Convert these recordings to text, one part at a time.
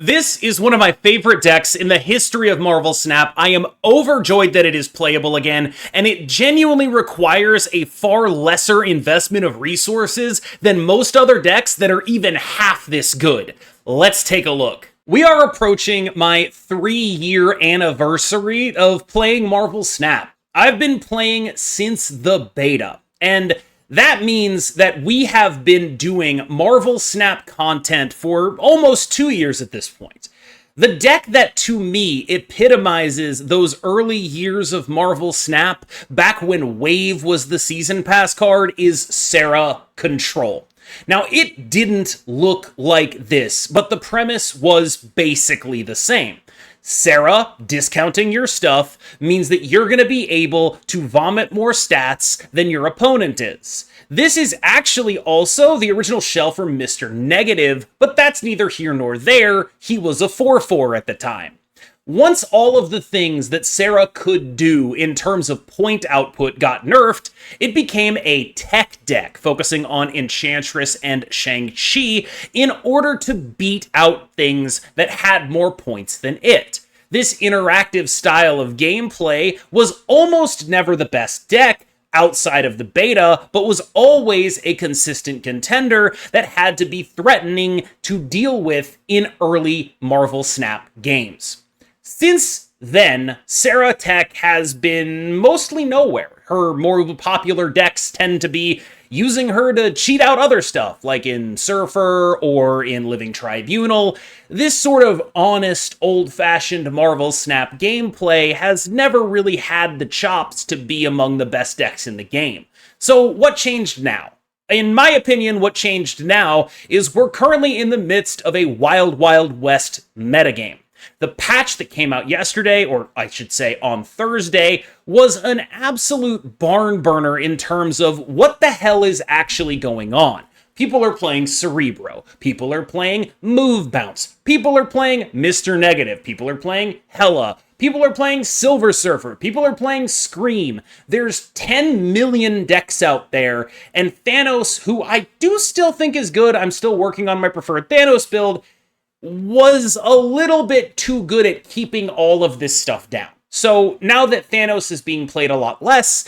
This is one of my favorite decks in the history of Marvel Snap. I am overjoyed that it is playable again, and it genuinely requires a far lesser investment of resources than most other decks that are even half this good. Let's take a look. We are approaching my 3-year anniversary of playing Marvel Snap. I've been playing since the beta, and that means that we have been doing Marvel Snap content for almost 2 years at this point. The deck that, to me, epitomizes those early years of Marvel Snap, back when Wave was the Season Pass card, is Sera Control. Now, it didn't look like this, but the premise was basically the same. Sera discounting your stuff means that you're going to be able to vomit more stats than your opponent is. This is actually also the original shell for Mr. Negative, but that's neither here nor there. He was a 4/4 at the time. Once all of the things that Sera could do in terms of point output got nerfed, it became a tech deck focusing on Enchantress and Shang-Chi in order to beat out things that had more points than it. This interactive style of gameplay was almost never the best deck outside of the beta, but was always a consistent contender that had to be threatening to deal with in early Marvel Snap games. Since then, Sera Tech has been mostly nowhere. Her more popular decks tend to be using her to cheat out other stuff, like in Surfer or in Living Tribunal. This sort of honest, old-fashioned Marvel Snap gameplay has never really had the chops to be among the best decks in the game. So what changed now? In my opinion, what changed now is we're currently in the midst of a Wild Wild West metagame. The patch that came out yesterday, or I should say on Thursday, was an absolute barn burner in terms of what the hell is actually going on. People are playing Cerebro. People are playing Move Bounce. People are playing Mr. Negative. People are playing Hela. People are playing Silver Surfer. People are playing Scream. There's 10 million decks out there, and Thanos, who I do still think is good, I'm still working on my preferred Thanos build, was a little bit too good at keeping all of this stuff down. So now that Thanos is being played a lot less,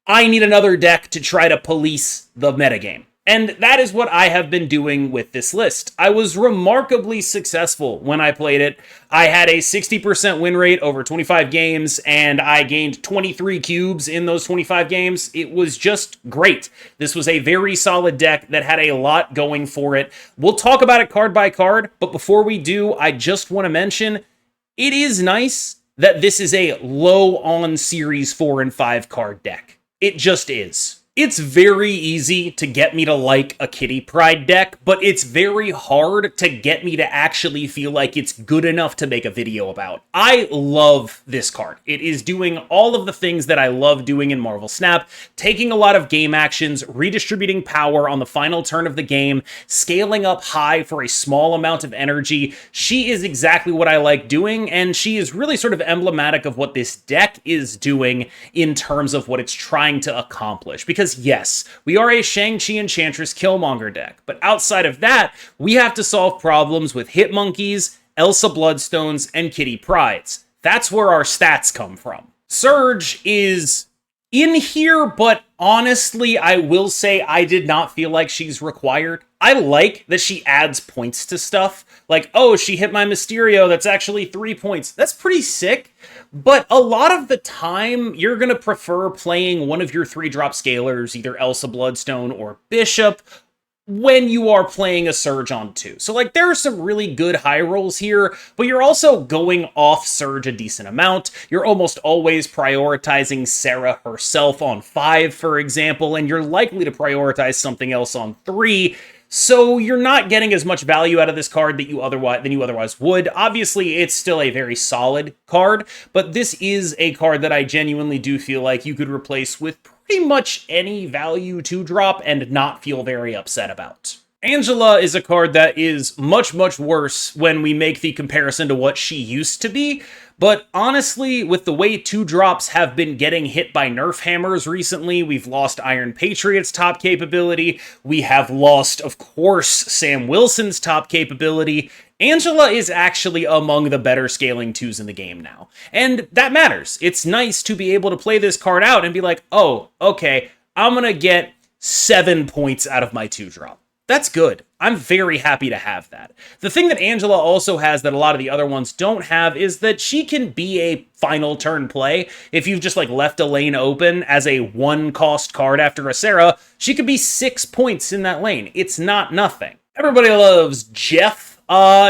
I need another deck to try to police the metagame. And that is what I have been doing with this list. I was remarkably successful when I played it. I had a 60% win rate over 25 games, and I gained 23 cubes in those 25 games. It was just great. This was a very solid deck that had a lot going for it. We'll talk about it card by card, but before we do, I just want to mention, it is nice that this is a low on Series 4 and 5 card deck. It just is. It's very easy to get me to like a Kitty Pryde deck, but it's very hard to get me to actually feel like it's good enough to make a video about. I love this card. It is doing all of the things that I love doing in Marvel Snap, taking a lot of game actions, redistributing power on the final turn of the game, scaling up high for a small amount of energy. She is exactly what I like doing, and she is really sort of emblematic of what this deck is doing in terms of what it's trying to accomplish. Because yes, we are a Shang-Chi Enchantress Killmonger deck, but outside of that, we have to solve problems with Hitmonkeys, Elsa Bloodstones, and Kitty Prydes. That's where our stats come from. Surge is in here, but honestly, I will say I did not feel like she's required. I like that she adds points to stuff. Like, oh, she hit my Mysterio, that's actually 3 points. That's pretty sick. But a lot of the time, you're going to prefer playing one of your 3-drop scalers, either Elsa Bloodstone or Bishop, when you are playing a Surge on 2. So, like, there are some really good high rolls here, but you're also going off Surge a decent amount. You're almost always prioritizing Sera herself on 5, for example, and you're likely to prioritize something else on 3. So you're not getting as much value out of this card than you otherwise would. Obviously, it's still a very solid card, but this is a card that I genuinely do feel like you could replace with pretty much any value 2-drop and not feel very upset about. Angela is a card that is much, much worse when we make the comparison to what she used to be. But honestly, with the way 2-drops have been getting hit by nerf hammers recently, we've lost Iron Patriot's top capability. We have lost, of course, Sam Wilson's top capability. Angela is actually among the better scaling 2s in the game now. And that matters. It's nice to be able to play this card out and be like, oh, okay, I'm going to get 7 points out of my 2-drop. That's good. I'm very happy to have that. The thing that Angela also has that a lot of the other ones don't have is that she can be a final turn play. If you've just left a lane open as a 1-cost card after a Sera, she could be 6 points in that lane. It's not nothing. Everybody loves Jeff.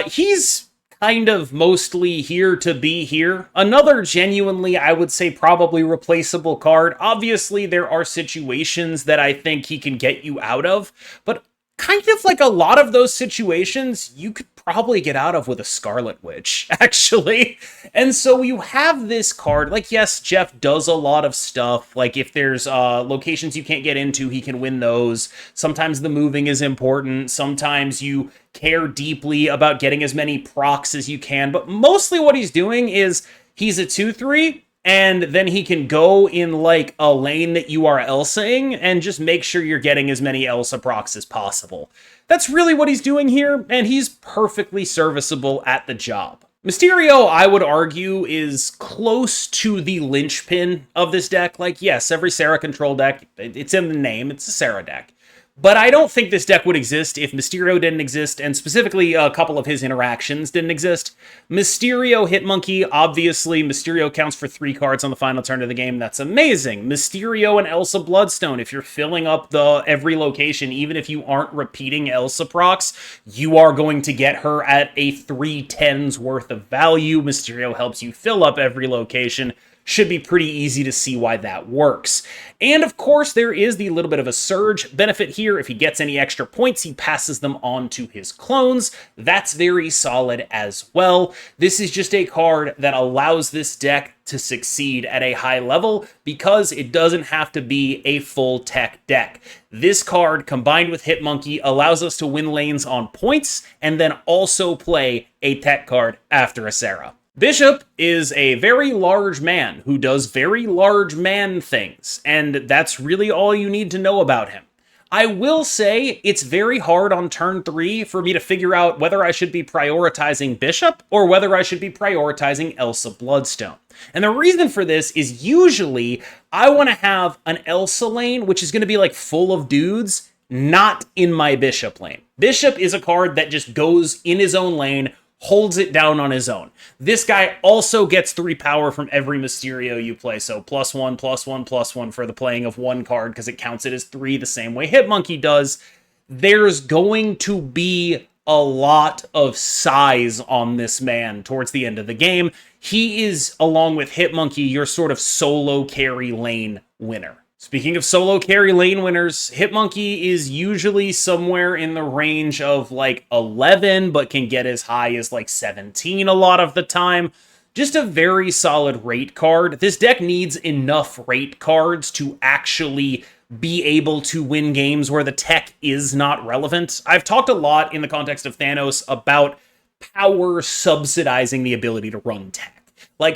He's kind of mostly here to be here. Another genuinely, I would say, probably replaceable card. Obviously, there are situations that I think he can get you out of, but kind of like a lot of those situations, you could probably get out of with a Scarlet Witch, actually. And so you have this card, yes, Jeff does a lot of stuff. If there's locations you can't get into, he can win those. Sometimes the moving is important. Sometimes you care deeply about getting as many procs as you can. But mostly what he's doing is he's a 2/3, and then he can go in a lane that you are Elsaing and just make sure you're getting as many Elsa procs as possible. That's really what he's doing here, and he's perfectly serviceable at the job. Mysterio, I would argue, is close to the linchpin of this deck. Yes, every Sera control deck, it's in the name, it's a Sera deck. But I don't think this deck would exist if Mysterio didn't exist, and specifically a couple of his interactions didn't exist. Mysterio Hitmonkey, obviously, Mysterio counts for 3 cards on the final turn of the game. That's amazing. Mysterio and Elsa Bloodstone, if you're filling up every location, even if you aren't repeating Elsa procs, you are going to get her at a 3/10s worth of value. Mysterio helps you fill up every location. Should be pretty easy to see why that works. And of course, there is the little bit of a surge benefit here. If he gets any extra points, he passes them on to his clones. That's very solid as well. This is just a card that allows this deck to succeed at a high level because it doesn't have to be a full tech deck. This card, combined with Hitmonkey, allows us to win lanes on points and then also play a tech card after a Sera. Bishop is a very large man who does very large man things, and that's really all you need to know about him. I will say it's very hard on turn 3 for me to figure out whether I should be prioritizing Bishop or whether I should be prioritizing Elsa Bloodstone. And the reason for this is usually I want to have an Elsa lane, which is going to be full of dudes, not in my Bishop lane. Bishop is a card that just goes in his own lane, holds it down on his own. This guy also gets 3 power from every Mysterio you play, so +1, +1, +1 for the playing of 1 card, because it counts it as 3 the same way Hitmonkey does. There's going to be a lot of size on this man towards the end of the game. He is, along with Hitmonkey, your sort of solo carry lane winner. Speaking of solo carry lane winners, Hitmonkey is usually somewhere in the range of 11, but can get as high as 17 a lot of the time. Just a very solid rate card. This deck needs enough rate cards to actually be able to win games where the tech is not relevant. I've talked a lot in the context of Thanos about power subsidizing the ability to run tech.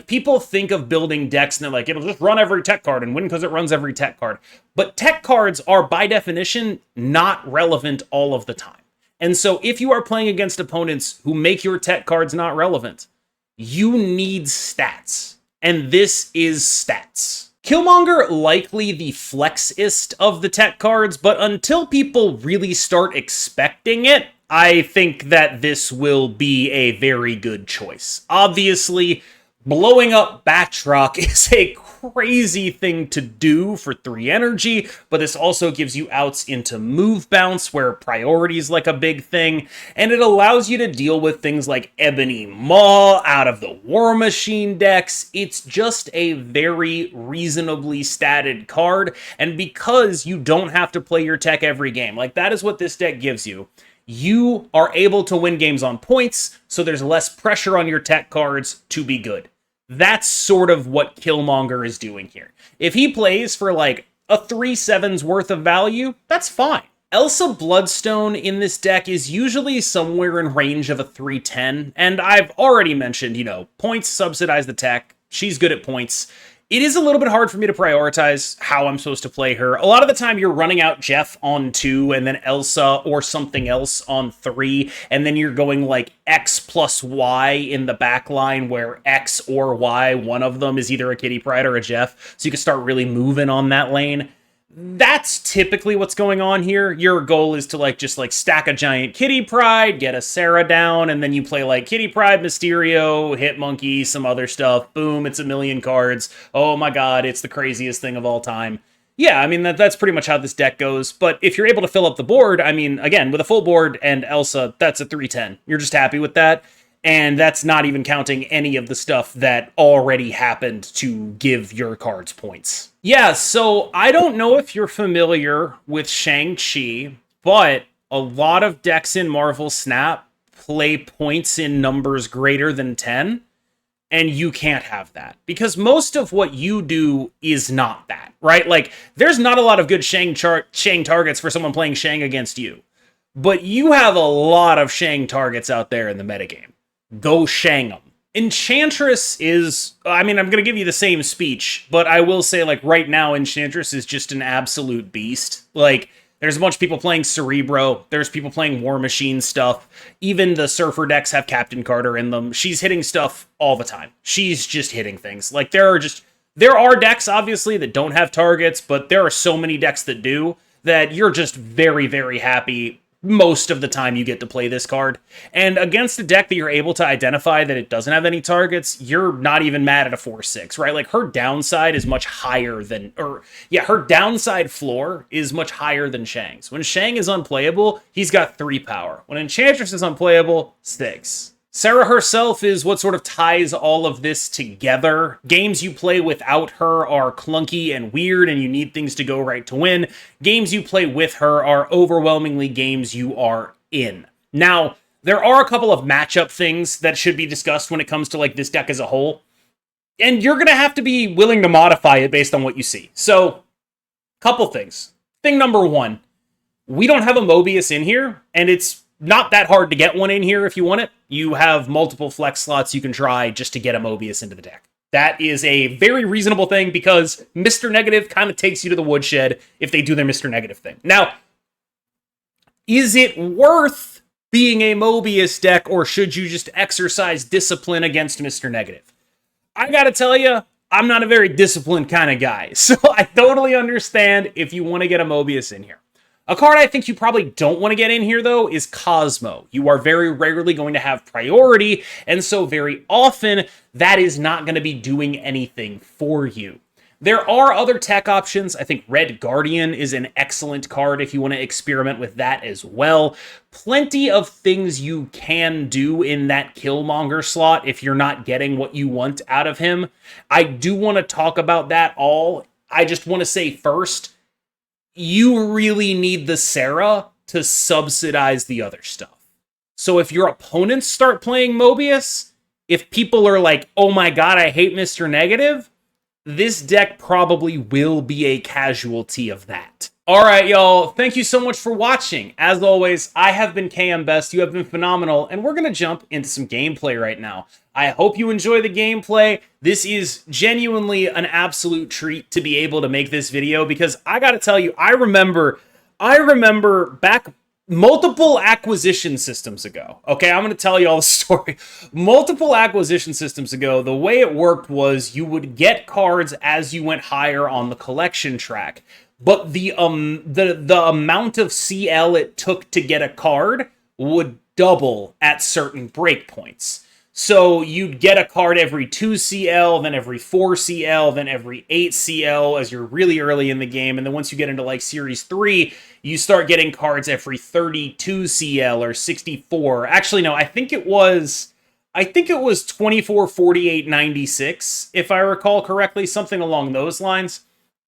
People think of building decks and they're it'll just run every tech card and win because it runs every tech card. But tech cards are, by definition, not relevant all of the time. And so if you are playing against opponents who make your tech cards not relevant, you need stats. And this is stats. Killmonger, likely the flexiest of the tech cards, but until people really start expecting it, I think that this will be a very good choice. Obviously, blowing up Batroc is a crazy thing to do for 3 energy, but this also gives you outs into move bounce, where priority is a big thing, and it allows you to deal with things like Ebony Maw out of the War Machine decks. It's just a very reasonably statted card, and because you don't have to play your tech every game, that is what this deck gives you. You are able to win games on points, so there's less pressure on your tech cards to be good. That's sort of what Killmonger is doing here. If he plays for a 3/7's worth of value, that's fine. Elsa Bloodstone in this deck is usually somewhere in range of a 310, and I've already mentioned, points subsidize the tech. She's good at points. It is a little bit hard for me to prioritize how I'm supposed to play her. A lot of the time you're running out Jeff on 2 and then Elsa or something else on 3, and then you're going like X plus Y in the back line where X or Y, one of them is either a Kitty Pryde or a Jeff, so you can start really moving on that lane. That's typically what's going on here. Your goal is to just stack a giant Kitty Pryde, get a Sera down, and then you play like Kitty Pryde, Mysterio, Hitmonkey, some other stuff. Boom, it's a million cards. Oh my god, it's the craziest thing of all time. Yeah, I mean, that's pretty much how this deck goes. But if you're able to fill up the board, I mean, again, with a full board and Elsa, that's a 310. You're just happy with that. And that's not even counting any of the stuff that already happened to give your cards points. Yeah, so I don't know if you're familiar with Shang-Chi, but a lot of decks in Marvel Snap play points in numbers greater than 10, and you can't have that. Because most of what you do is not that, right? There's not a lot of good Shang targets for someone playing Shang against you. But you have a lot of Shang targets out there in the metagame. Go Shang them. Enchantress is, I'm going to give you the same speech, but I will say, right now, Enchantress is just an absolute beast. There's a bunch of people playing Cerebro, there's people playing War Machine stuff, even the Surfer decks have Captain Carter in them. She's hitting stuff all the time. She's just hitting things. There are decks, obviously, that don't have targets, but there are so many decks that do, that you're just very, very happy most of the time you get to play this card. And against a deck that you're able to identify that it doesn't have any targets, you're not even mad at a 4-6, right? Her downside is much higher than, her downside floor is much higher than Shang's. When Shang is unplayable, he's got 3 power. When Enchantress is unplayable, 6. Sera herself is what sort of ties all of this together. Games you play without her are clunky and weird, and you need things to go right to win. Games you play with her are overwhelmingly games you are in. Now, there are a couple of matchup things that should be discussed when it comes to this deck as a whole, and you're going to have to be willing to modify it based on what you see. So, couple things. Thing number 1, we don't have a Mobius in here, and it's not that hard to get one in here if you want it. You have multiple flex slots you can try just to get a Mobius into the deck. That is a very reasonable thing because Mr. Negative kind of takes you to the woodshed if they do their Mr. Negative thing. Now, is it worth being a Mobius deck, or should you just exercise discipline against Mr. Negative? I gotta tell you, I'm not a very disciplined kind of guy, so I totally understand if you want to get a Mobius in here. A card I think you probably don't want to get in here, though, is Cosmo. You are very rarely going to have priority, and so very often, that is not going to be doing anything for you. There are other tech options. I think Red Guardian is an excellent card if you want to experiment with that as well. Plenty of things you can do in that Killmonger slot if you're not getting what you want out of him. I do want to talk about that all. I just want to say first, you really need the Sera to subsidize the other stuff. So if your opponents start playing Mobius, if people are like, oh my god, I hate Mr. Negative, this deck probably will be a casualty of that. Alright, y'all, thank you so much for watching. As always, I have been KMBest, you have been phenomenal, and we're going to jump into some gameplay right now. I hope you enjoy the gameplay. This is genuinely an absolute treat to be able to make this video, because I gotta tell you, I remember back multiple acquisition systems ago. Okay, I'm going to tell you all the story. Multiple acquisition systems ago, the way it worked was you would get cards as you went higher on the collection track. But the amount of CL it took to get a card would double at certain breakpoints. So you'd get a card every 2 CL, then every 4 CL, then every 8 CL as you're really early in the game. And then once you get into Series 3, you start getting cards every 32 CL or 64. Actually, no, I think it was 24, 48, 96, if I recall correctly, something along those lines.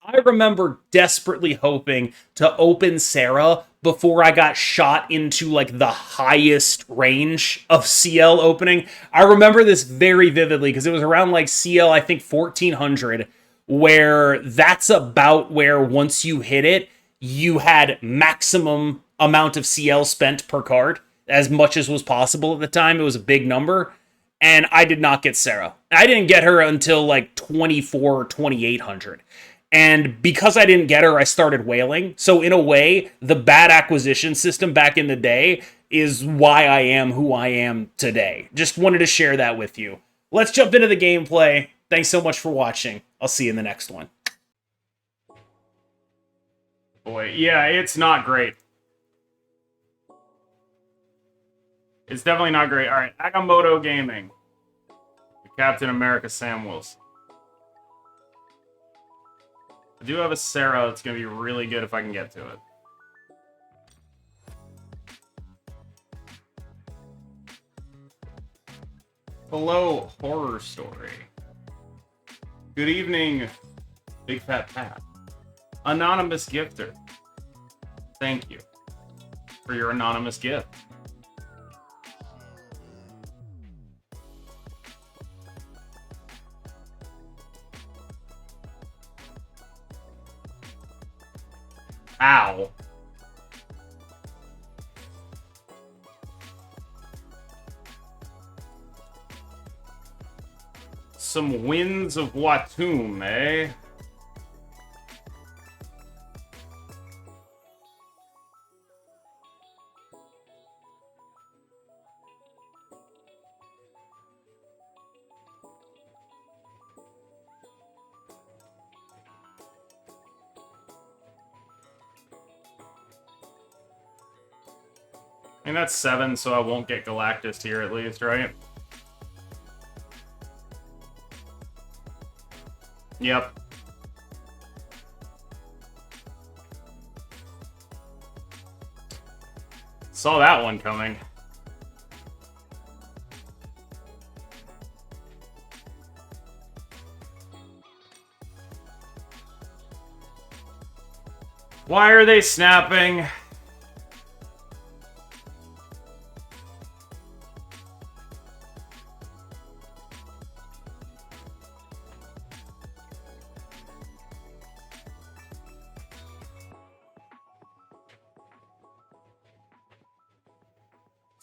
I remember desperately hoping to open Sera before I got shot into the highest range of CL opening. I remember this very vividly because it was around CL, I think 1400, where that's about where once you hit it, you had maximum amount of CL spent per card, as much as was possible at the time. It was a big number. And I did not get Sera. I didn't get her until like 24 or 2800. And because I didn't get her, I started whaling. So in a way, the bad acquisition system back in the day is why I am who I am today. Just wanted to share that with you. Let's jump into the gameplay. Thanks so much for watching. I'll see you in the next one. Boy, yeah, it's not great. It's definitely not great. All right, Agamotto Gaming. Captain America Sam Wilson. I do have a Sera that's going to be really good if I can get to it. Hello, Horror Story. Good evening, Big Fat Pat. Anonymous Gifter. Thank you for your anonymous gift. Ow. Some Winds of Watum, eh? I mean, that's 7, so I won't get Galactus here at least, right? Yep. Saw that one coming. Why are they snapping?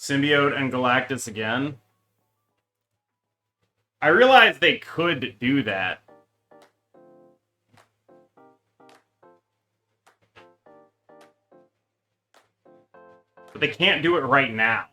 Symbiote and Galactus again. I realized they could do that. But they can't do it right now.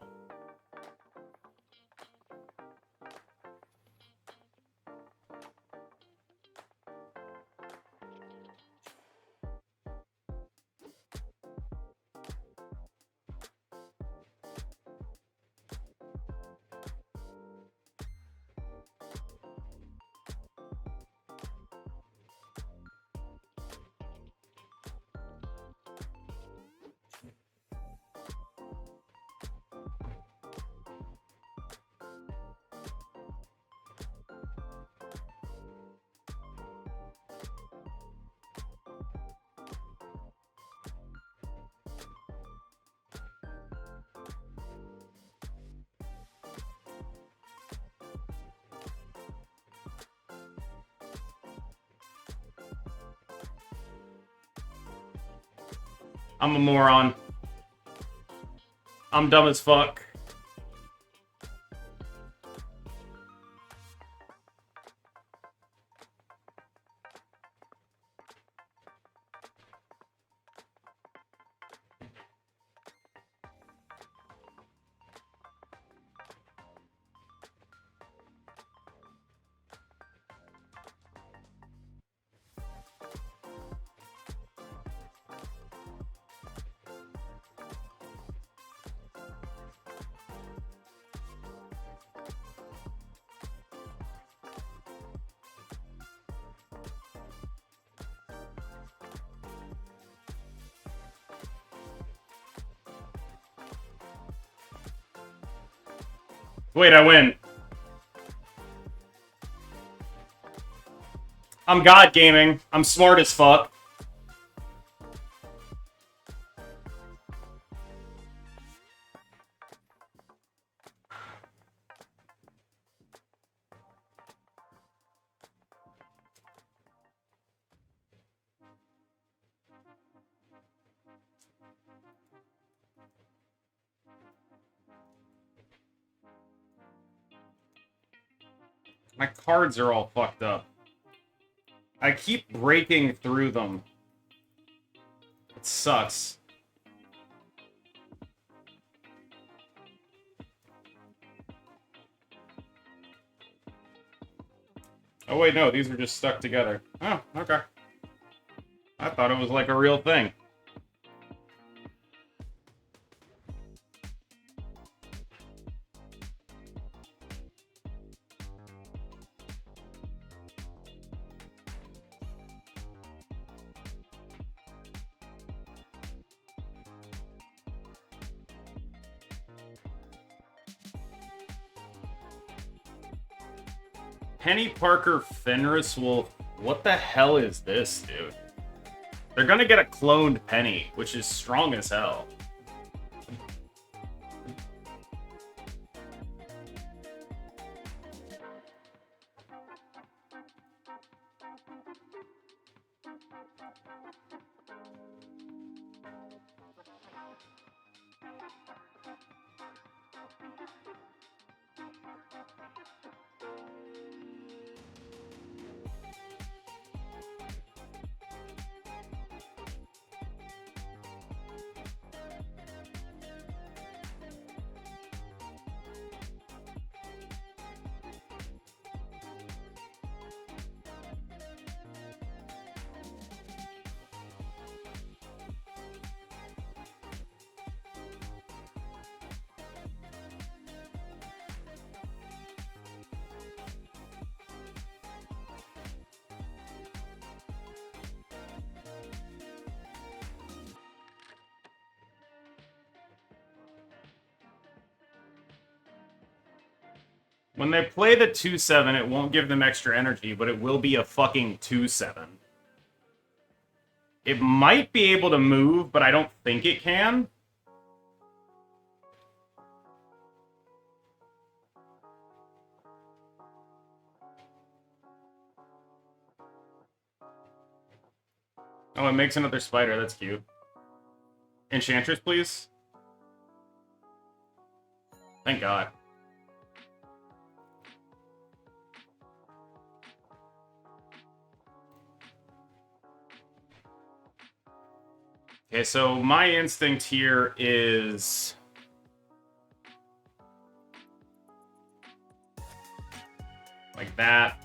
I'm a moron. I'm dumb as fuck. Wait, I win. I'm God gaming. I'm smart as fuck. My cards are all fucked up. I keep breaking through them. It sucks. Oh wait, no, these are just stuck together. Oh, okay. I thought it was like a real thing. Penny Parker Fenris Wolf. What the hell is this, dude? They're gonna get a cloned Penny, which is strong as hell. When they play the 2/7, it won't give them extra energy, but it will be a fucking 2/7. It might be able to move, but I don't think it can. Oh, it makes another spider. That's cute. Enchantress, please. Thank God. Okay, so my instinct here is... like that.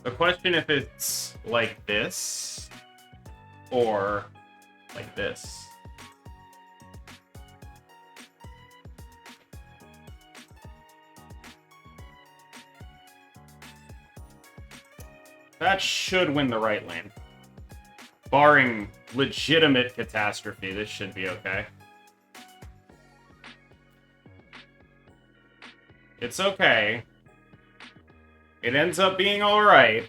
The question if it's like this or like this. That should win the right lane. Barring legitimate catastrophe, this should be okay. It's okay. It ends up being alright.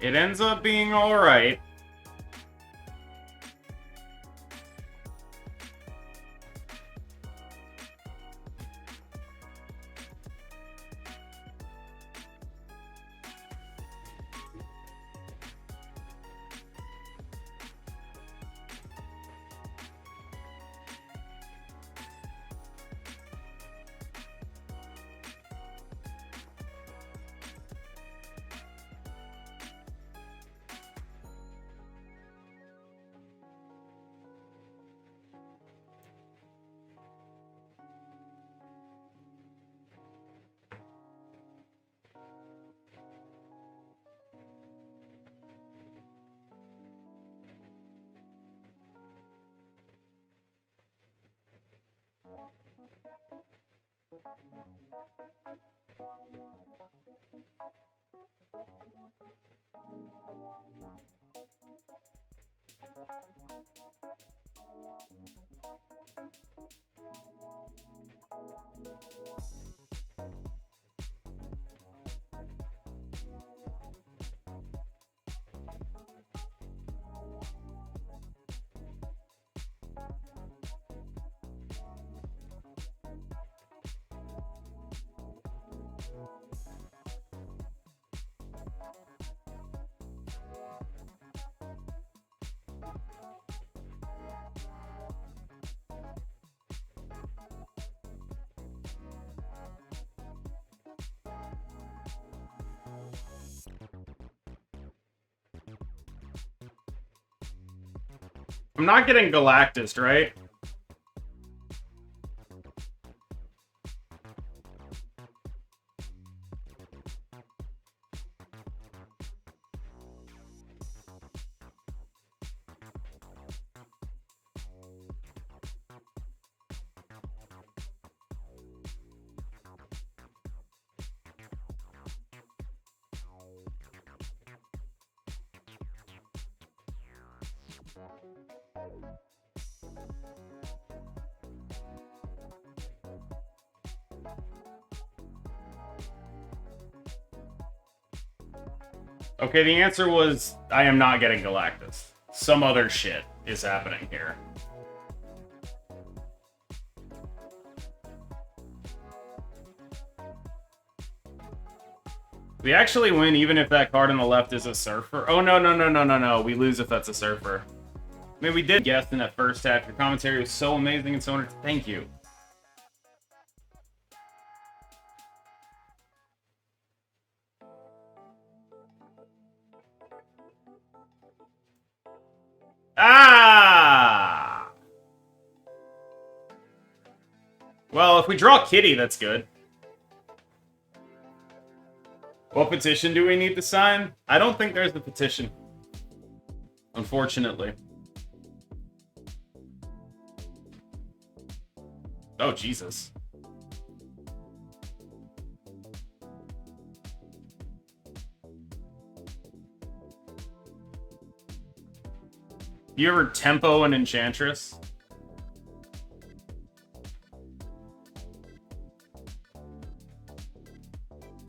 It ends up being alright. I'm not getting Galactus, right? Okay, the answer was I am not getting Galactus. Some other shit is happening here. We actually win even if that card on the left is a Surfer. Oh, no. We lose if that's a Surfer. I mean, we did guess in that first half. Your commentary was so amazing and so thank you. Ah! Well, if we draw Kitty, that's good. What petition do we need to sign? I don't think there's a petition. Unfortunately. Oh, Jesus. You ever tempo an Enchantress?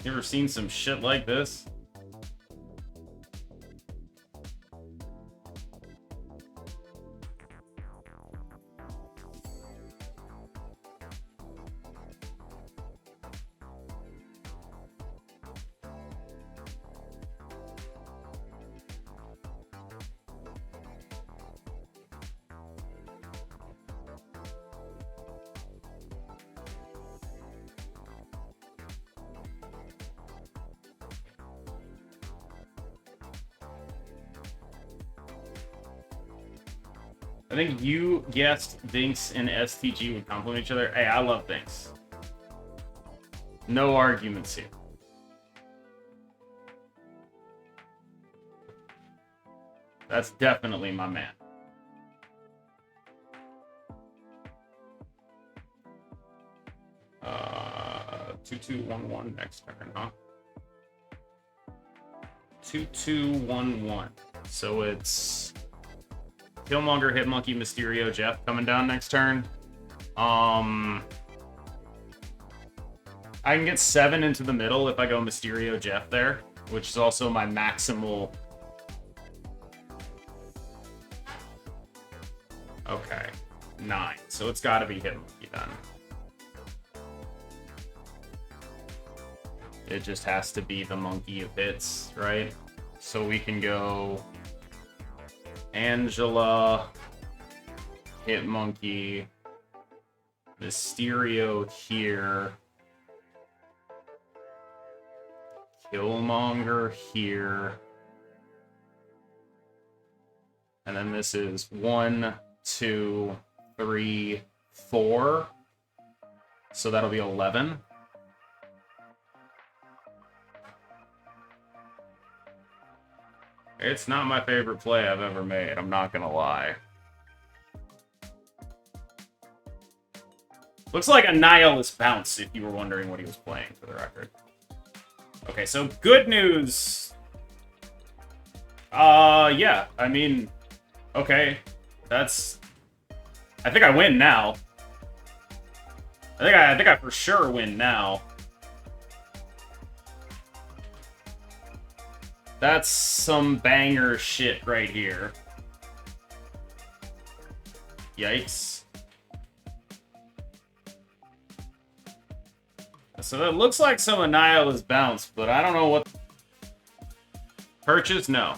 You ever seen some shit like this? I think you guessed Vinx and STG would complement each other. Hey, I love Vinx. No arguments here. That's definitely my man. Uh, 2-2-1-1 next turn, huh? 2-2-1-1. So it's Killmonger, Hitmonkey, Mysterio, Jeff coming down next turn. I can get 7 into the middle if I go Mysterio, Jeff there, which is also my maximal. Okay, 9. So it's got to be Hitmonkey then. It just has to be the monkey of hits, right? So we can go Angela, Hitmonkey, Mysterio here, Killmonger here, and then this is 1, 2, 3, 4, so that'll be 11. It's not my favorite play I've ever made, I'm not gonna lie. Looks like a Nihilist bounce, if you were wondering what he was playing, for the record. Okay, so good news. Yeah, I mean, okay, that's. I think I win now. I think I for sure win now. That's some banger shit right here. Yikes. So that looks like some Annihilus bounce, but I don't know what. Purchase? No.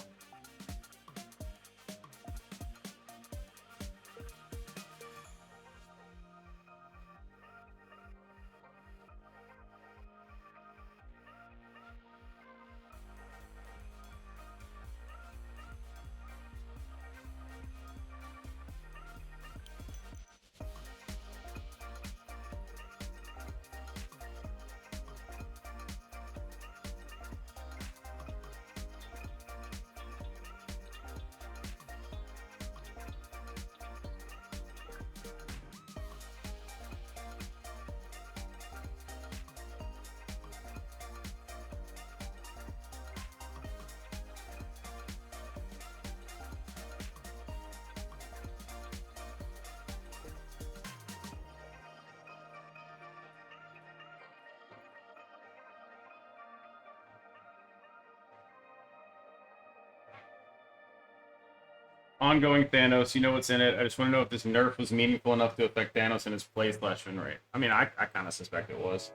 ongoing Thanos, you know what's in it. I just want to know if this nerf was meaningful enough to affect Thanos in his play/Winrate. I mean, I kind of suspect it was.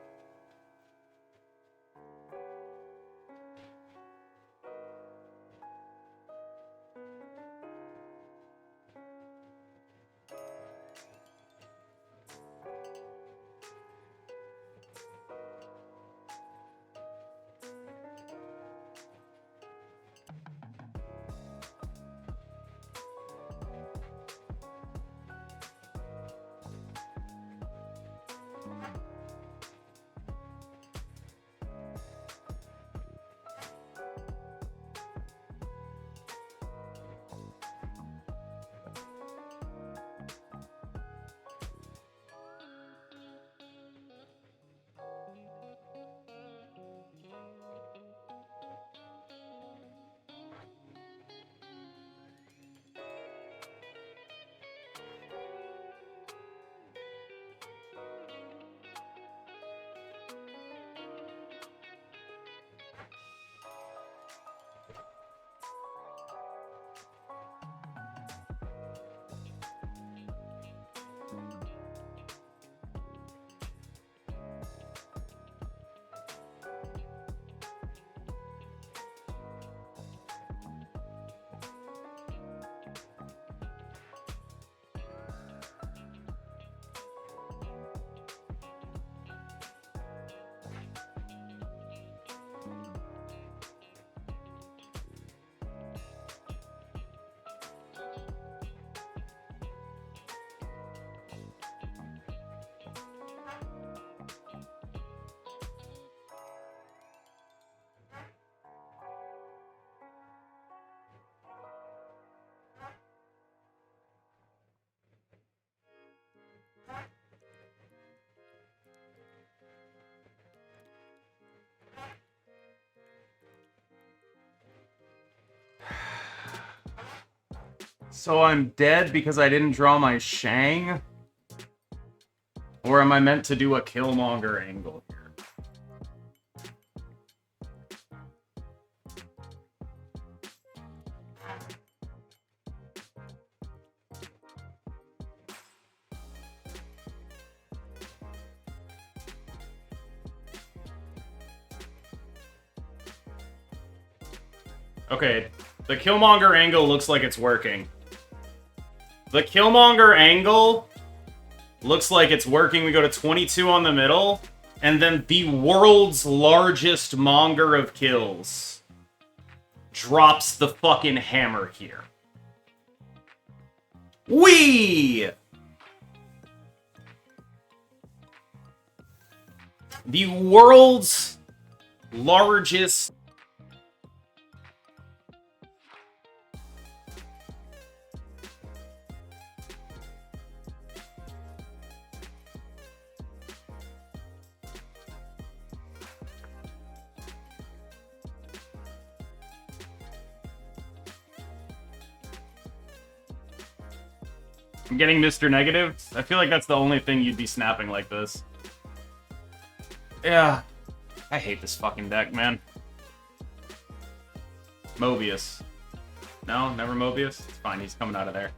So I'm dead because I didn't draw my Shang? Or am I meant to do a Killmonger angle here? Okay, the Killmonger angle looks like it's working. The Killmonger angle looks like it's working. We go to 22 on the middle, and then the world's largest monger of kills drops the fucking hammer here. Wee! The world's largest... I'm getting Mr. Negative. I feel like that's the only thing you'd be snapping like this. Yeah. I hate this fucking deck, man. Mobius. No, never Mobius? It's fine, he's coming out of there.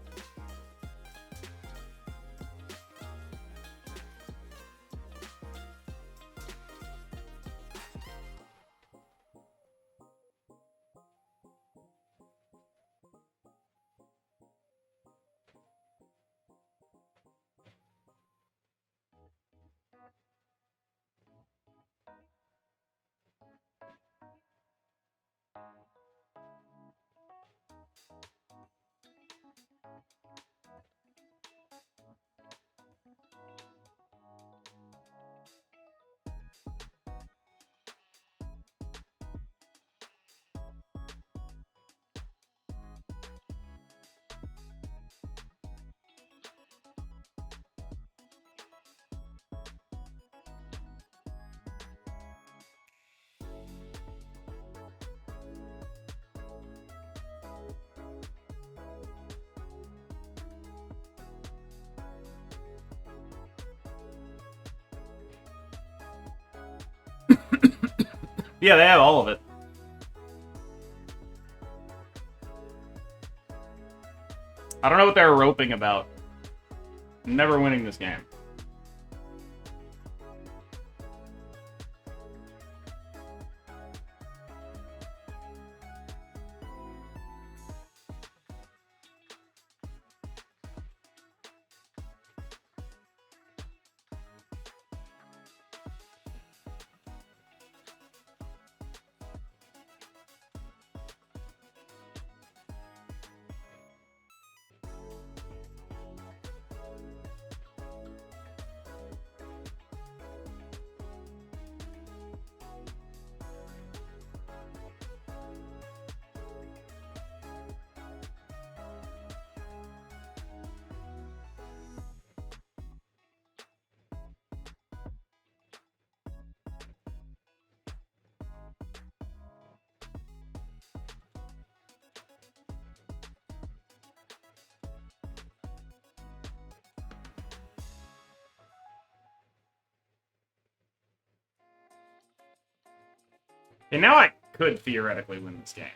Yeah, they have all of it. I don't know what they're roping about. I'm never winning this game. And now I could theoretically win this game.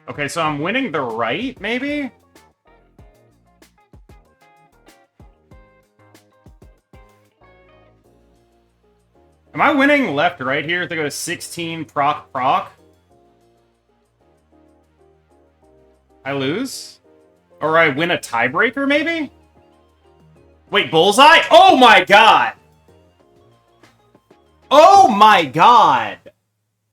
Okay, so I'm winning the right, maybe? Am I winning left-right here if they go to 16 proc? I lose? Or I win a tiebreaker, maybe? Wait, bullseye? Oh my god! Oh my god!